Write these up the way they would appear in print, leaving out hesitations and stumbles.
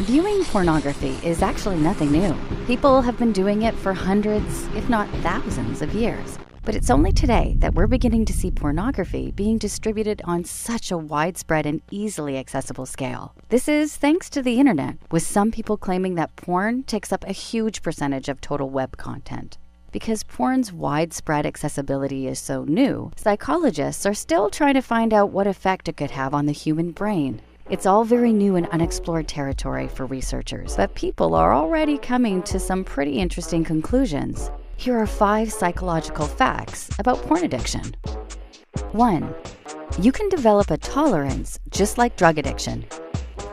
Viewing pornography is actually nothing new. People have been doing it for hundreds, if not thousands of years. But it's only today that we're beginning to see pornography being distributed on such a widespread and easily accessible scale. This is thanks to the internet, with some people claiming that porn takes up a huge percentage of total web content. Because porn's widespread accessibility is so new, psychologists are still trying to find out what effect it could have on the human brain. It's all very new and unexplored territory for researchers, but people are already coming to some pretty interesting conclusions. Here are 5 psychological facts about porn addiction. 1. You can develop a tolerance just like drug addiction.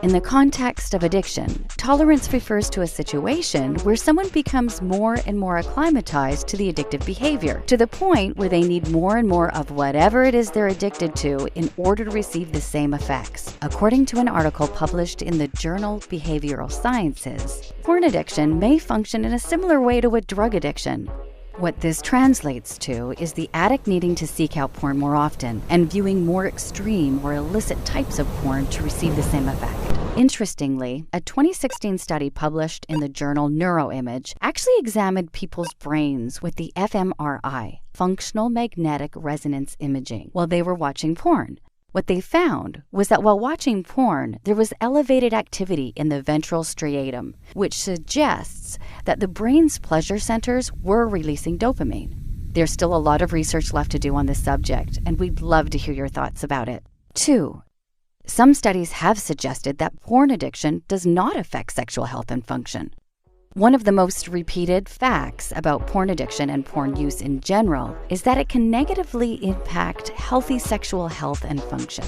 In the context of addiction, tolerance refers to a situation where someone becomes more and more acclimatized to the addictive behavior, to the point where they need more and more of whatever it is they're addicted to in order to receive the same effects. According to an article published in the journal Behavioral Sciences, porn addiction may function in a similar way to a drug addiction. What this translates to is the addict needing to seek out porn more often and viewing more extreme or illicit types of porn to receive the same effect. Interestingly, a 2016 study published in the journal Neuroimage actually examined people's brains with the fMRI, functional magnetic resonance imaging, while they were watching porn. What they found was that while watching porn, there was elevated activity in the ventral striatum, which suggests that the brain's pleasure centers were releasing dopamine. There's still a lot of research left to do on this subject, and we'd love to hear your thoughts about it. 2. Some studies have suggested that porn addiction does not affect sexual health and function. One of the most repeated facts about porn addiction and porn use in general is that it can negatively impact healthy sexual health and function.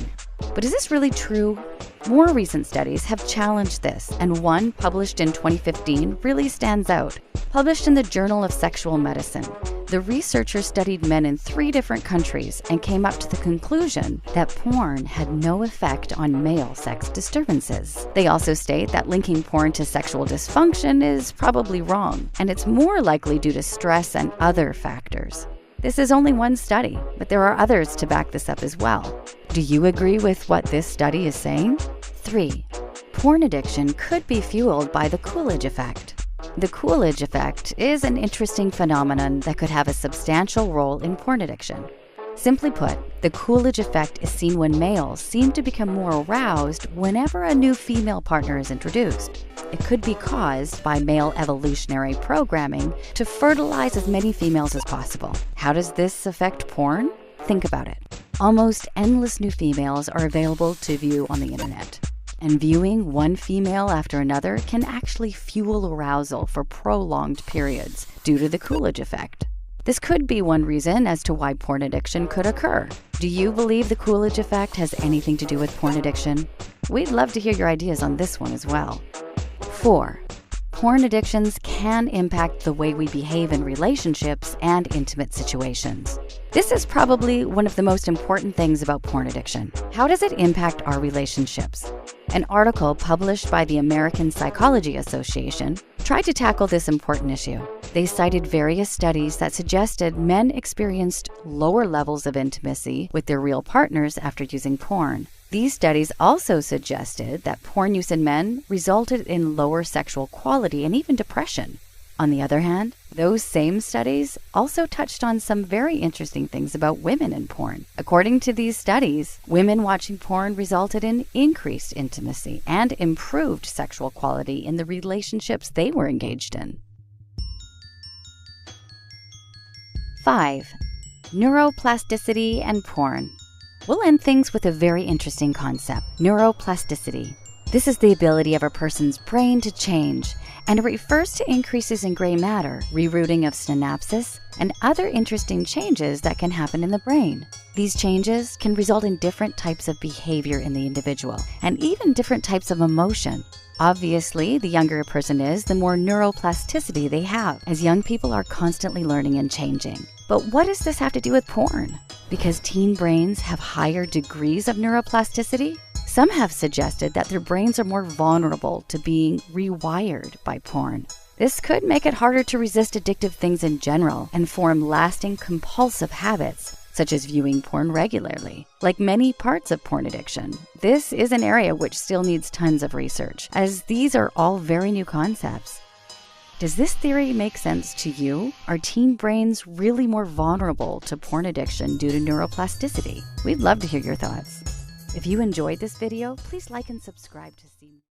But is this really true? More recent studies have challenged this, and one published in 2015 really stands out. Published in the Journal of Sexual Medicine, the researchers studied men in 3 different countries and came up to the conclusion that porn had no effect on male sex disturbances. They also state that linking porn to sexual dysfunction is probably wrong, and it's more likely due to stress and other factors. This is only one study, but there are others to back this up as well. Do you agree with what this study is saying? 3. Porn addiction could be fueled by the Coolidge effect. The Coolidge effect is an interesting phenomenon that could have a substantial role in porn addiction. Simply put, the Coolidge effect is seen when males seem to become more aroused whenever a new female partner is introduced. It could be caused by male evolutionary programming to fertilize as many females as possible. How does this affect porn? Think about it. Almost endless new females are available to view on the internet. And viewing one female after another can actually fuel arousal for prolonged periods due to the Coolidge effect. This could be one reason as to why porn addiction could occur. Do you believe the Coolidge effect has anything to do with porn addiction? We'd love to hear your ideas on this one as well. 4. Porn addictions can impact the way we behave in relationships and intimate situations. This is probably one of the most important things about porn addiction. How does it impact our relationships? An article published by the American Psychology Association tried to tackle this important issue. They cited various studies that suggested men experienced lower levels of intimacy with their real partners after using porn. These studies also suggested that porn use in men resulted in lower sexual quality and even depression. On the other hand, those same studies also touched on some very interesting things about women in porn. According to these studies, women watching porn resulted in increased intimacy and improved sexual quality in the relationships they were engaged in. 5. Neuroplasticity and porn. We'll end things with a very interesting concept, neuroplasticity. This is the ability of a person's brain to change, and it refers to increases in gray matter, rerouting of synapses, and other interesting changes that can happen in the brain. These changes can result in different types of behavior in the individual, and even different types of emotion. Obviously, the younger a person is, the more neuroplasticity they have, as young people are constantly learning and changing. But what does this have to do with porn? Because teen brains have higher degrees of neuroplasticity? Some have suggested that their brains are more vulnerable to being rewired by porn. This could make it harder to resist addictive things in general and form lasting compulsive habits, such as viewing porn regularly. Like many parts of porn addiction, this is an area which still needs tons of research, as these are all very new concepts. Does this theory make sense to you? Are teen brains really more vulnerable to porn addiction due to neuroplasticity? We'd love to hear your thoughts. If you enjoyed this video, please like and subscribe to see more.